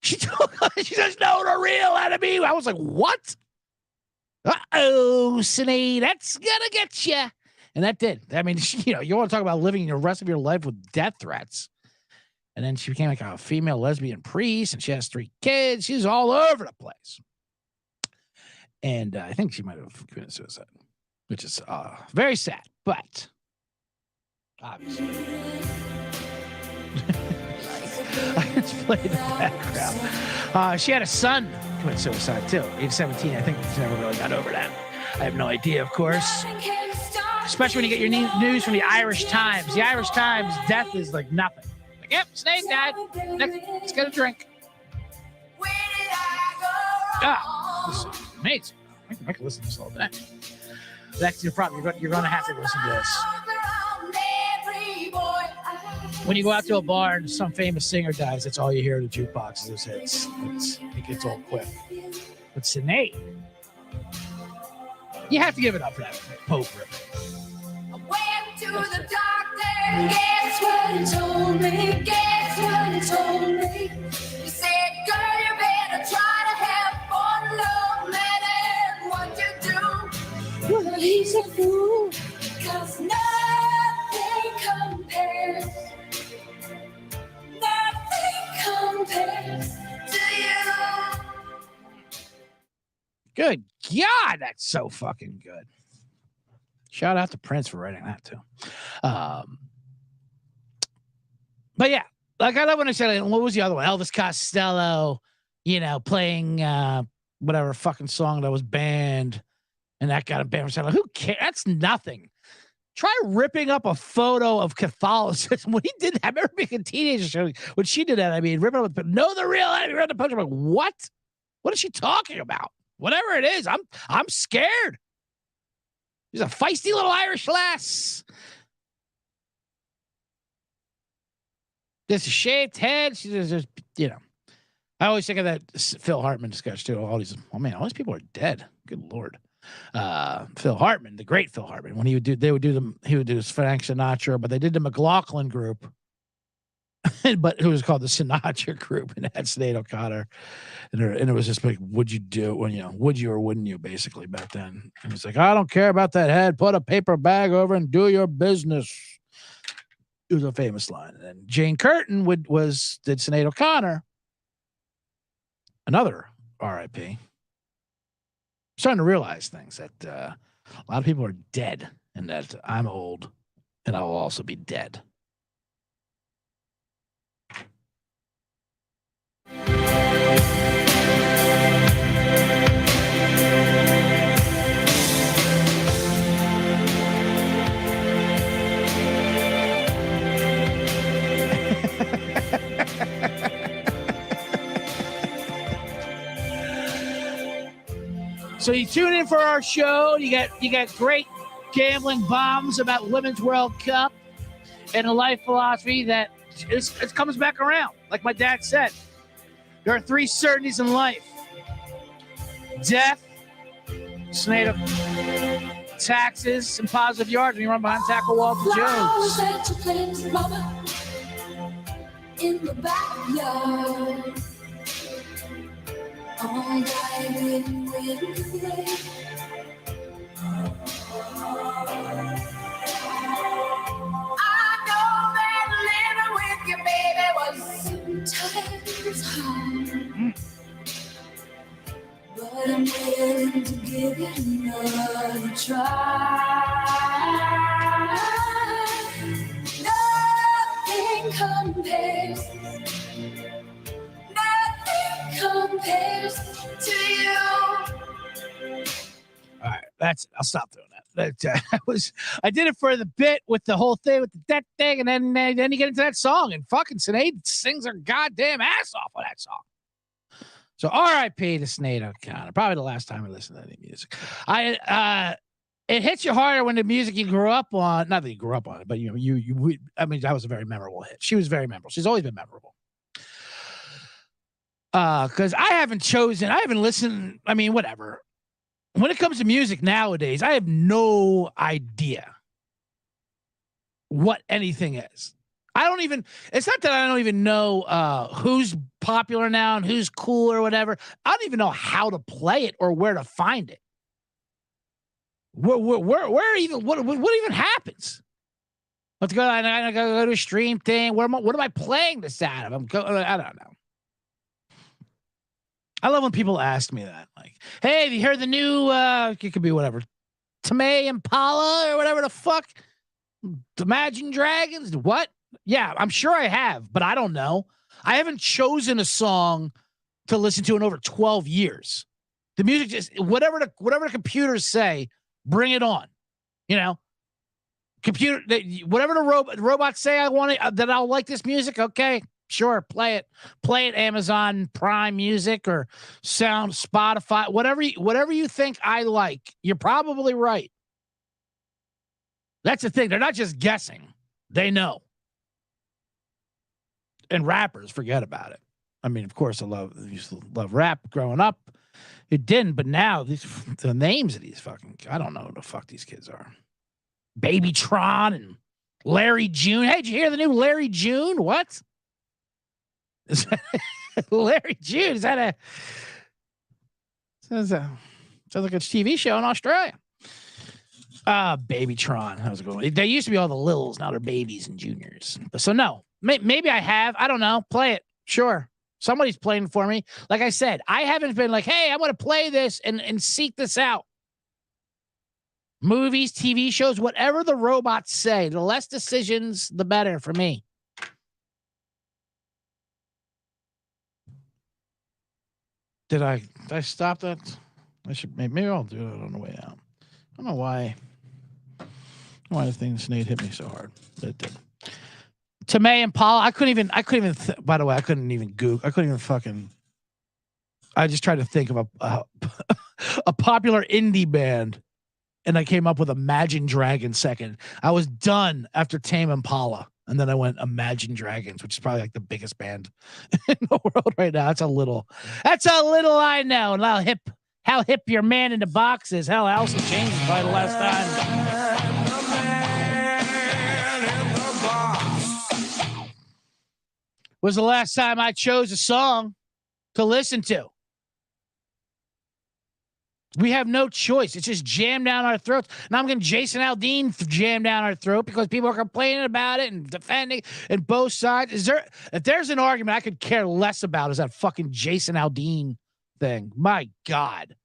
She says, no, the real enemy. I was like, what? Uh-oh, Sinead, that's gonna get you. And that did. I mean, you want to talk about living the rest of your life with death threats. And then she became like a female lesbian priest, and she has 3 kids. She's all over the place. And I think she might have committed suicide, which is very sad. But obviously, I just played in the background. She had a son commit suicide too, age 17. I think she never really got over that. I have no idea, of course. Especially when you get your news from the Irish Times. The Irish Times, death is like nothing. Like, yep, Sinead died. Let's get a drink. This is amazing. I can listen to this all day. That's your problem. You're going to have to listen to this. When you go out to a bar and some famous singer dies, that's all you hear in the jukebox is those hits. It gets old quick. But Sinead, you have to give it up for that Pope rip. I went to the doctor, guess what he told me? Guess what he told me? He said, girl, you better try to have fun, no matter what you do. Well, he's a fool, 'cause nothing compares. Nothing compares to you. Good God, that's so fucking good. Shout out to Prince for writing that too. But yeah, like I love when I said, what was the other one? Elvis Costello, playing whatever fucking song that was banned, and that got a ban. Who cares? That's nothing. Try ripping up a photo of Catholicism. When he did that, I remember being a teenager. When she did that, I mean, ripping up, but no, the real enemy, read the punch. I'm like, what? What is she talking about? Whatever it is, I'm scared. She's a feisty little Irish lass. Just a shaved head. She's just, I always think of that Phil Hartman discussion too. All these people are dead. Good Lord. Phil Hartman, the great Phil Hartman, when he would do Frank Sinatra, but they did the McLaughlin group, but it was called the Sinatra group, and it had Sinead O'Connor, and it was just like, would you do when would you or wouldn't you, basically, back then? And he's like, I don't care about that head. Put a paper bag over and do your business. It was a famous line. And then Jane Curtin did Sinead O'Connor, another R.I.P. Starting to realize things that a lot of people are dead, and that I'm old, and I will also be dead. So you tune in for our show. You get great gambling bombs about Women's World Cup and a life philosophy that it comes back around. Like my dad said, there are 3 certainties in life: death, Sinead taxes and positive yards when you run behind tackle Walter Flowers Jones. that you planted, mama, in the backyard. All night in winter rain. I know that living with you, baby, was sometimes hard. But I'm willing to give it another try. Nothing compares. Nothing compares to you. All right, that's. I'll stop doing that. I did it for the bit with the whole thing with that thing, and then you get into that song, and fucking Sinead sings her goddamn ass off of that song. So R.I.P. to Sinead O'Connor. Probably the last time I listened to any music. It hits you harder when the music you grew up on. Not that you grew up on it, but I mean, that was a very memorable hit. She was very memorable. She's always been memorable. Because I haven't listened. I mean, whatever. When it comes to music nowadays, I have no idea what anything is. It's not that I don't even know who's popular now and who's cool or whatever. I don't even know how to play it or where to find it. Where even, what even happens? Let's go. I go to a stream thing. What am I playing this out of? I don't know. I love when people ask me that. Like, hey, have you heard the new, it could be whatever, Tame Impala or whatever the fuck? Imagine Dragons? What? Yeah, I'm sure I have, but I don't know. I haven't chosen a song to listen to in over 12 years. The music just, whatever the computers say, bring it on. You know? Whatever the robots say I want it, that I'll like this music, okay. Sure, play it. Play it Amazon Prime Music or Sound Spotify, whatever you think I like. You're probably right. That's the thing. They're not just guessing. They know. And rappers, forget about it. I mean, of course, I used to love rap growing up. It didn't, but now the names of these fucking, I don't know who the fuck these kids are. Babytron and Larry June. Hey, did you hear the new Larry June? What? Is that Larry June? Is that a sounds like a TV show in Australia? Babytron. How's it going? They used to be all the Lils, now they're babies and juniors. So no, maybe I have. I don't know. Play it. Sure. Somebody's playing for me. Like I said, I haven't been like, hey, I'm going to play this and seek this out. Movies, TV shows, whatever the robots say, the less decisions, the better for me. Did I stop that? I should maybe I'll do it on the way out. I don't know why the thing Sinead hit me so hard. But it did. Tame and Paul, I couldn't even by the way, I couldn't even Google. I couldn't even fucking. I just tried to think of a popular indie band, and I came up with Imagine Dragons second. I was done after Tame Impala, and then I went Imagine Dragons, which is probably like the biggest band in the world right now. That's a little I know. And how hip your man in the box is. Hell, Allison changed by the last time. Was the last time I chose a song to listen to. We have no choice. It's just jammed down our throats. Now I'm getting Jason Aldeen jammed down our throat because people are complaining about it and defending and both sides. If there's an argument I could care less about is that fucking Jason Aldeen thing. My God.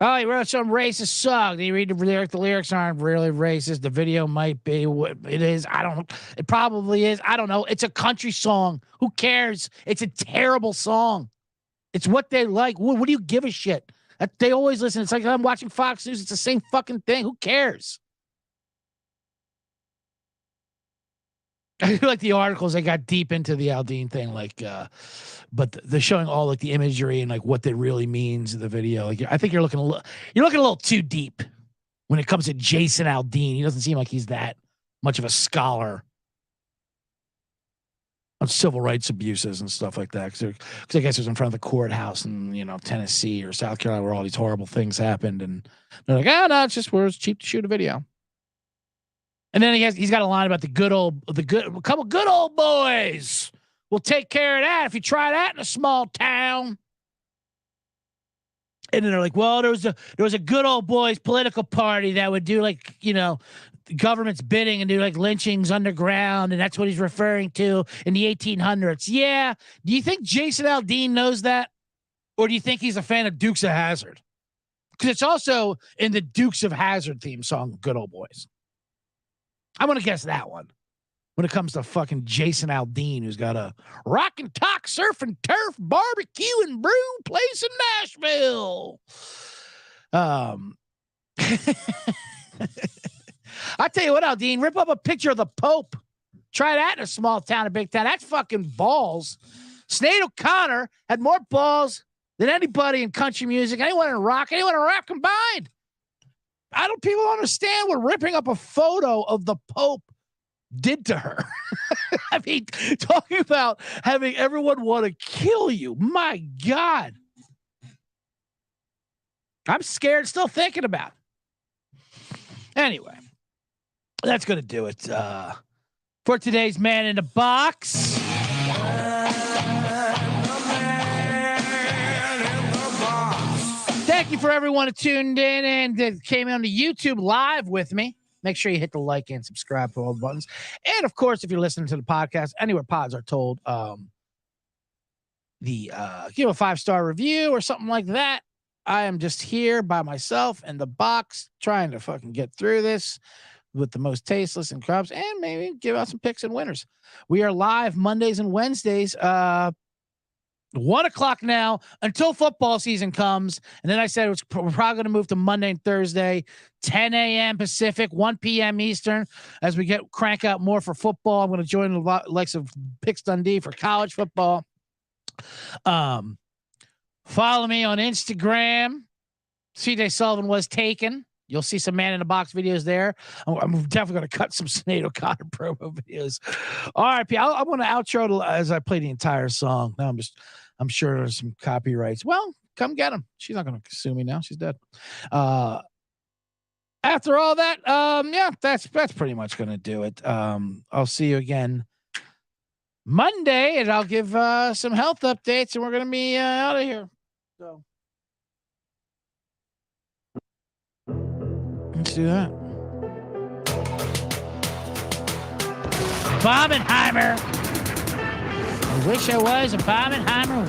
Oh, he wrote some racist song. Did you read the lyric? The lyrics aren't really racist. The video might be what it is. It probably is. I don't know. It's a country song. Who cares? It's a terrible song. It's what they like. What do you give a shit? They always listen. It's like I'm watching Fox News. It's the same fucking thing. Who cares? I feel like the articles, they got deep into the Aldeen thing, but they're showing all like the imagery and like what that really means in the video. Like, I think you're looking a little too deep when it comes to Jason Aldeen. He doesn't seem like he's that much of a scholar. on civil rights abuses and stuff like that. Because I guess it was in front of the courthouse in, Tennessee or South Carolina where all these horrible things happened. And they're like, no, it's just where it's cheap to shoot a video. And then he's got a line about a couple good old boys. We'll take care of that if you try that in a small town. And then they're like, well, there was a good old boys political party that would do government's bidding and do lynchings underground, and that's what he's referring to in the 1800s. Yeah. Do you think Jason Aldeen knows that? Or do you think he's a fan of Dukes of Hazzard? Because it's also in the Dukes of Hazzard theme song, Good Old Boys. I'm going to guess that one. When it comes to fucking Jason Aldeen, who's got a rock and talk, surf and turf, barbecue and brew place in Nashville. I tell you what, Aldeen, rip up a picture of the Pope. Try that in a small town, a big town. That's fucking balls. Sinead O'Connor had more balls than anybody in country music, anyone in rap combined. People don't understand what ripping up a photo of the Pope did to her. I mean, talking about having everyone want to kill you. My God. I'm scared, still thinking about it. Anyway, that's going to do it for today's Man in the Box. Thank you for everyone who tuned in and that came on to YouTube live with me. Make sure you hit the like and subscribe for all the buttons. And of course, if you're listening to the podcast, anywhere pods are told, give a 5-star review or something like that. I am just here by myself in the box trying to fucking get through this with the most tasteless and carbs and maybe give out some picks and winners. We are live Mondays and Wednesdays, 1:00 now until football season comes. And then I said we're probably going to move to Monday and Thursday, 10 a.m. Pacific, 1 p.m. Eastern. As we crank out more for football, I'm going to join the likes of Picks Dundee for college football. Follow me on Instagram. CJ Sullivan was taken. You'll see some Man in the Box videos there. I'm definitely going to cut some Sinead O'Connor promo videos. All right, I'm going to outro as I play the entire song. Now I'm sure there's some copyrights. Well, come get them. She's not going to sue me now. She's dead. After all that, yeah, that's pretty much going to do it. I'll see you again Monday, and I'll give some health updates, and we're going to be out of here. So. Let's do that. Oppenheimer. I wish I was a Oppenheimer.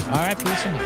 All right, peace and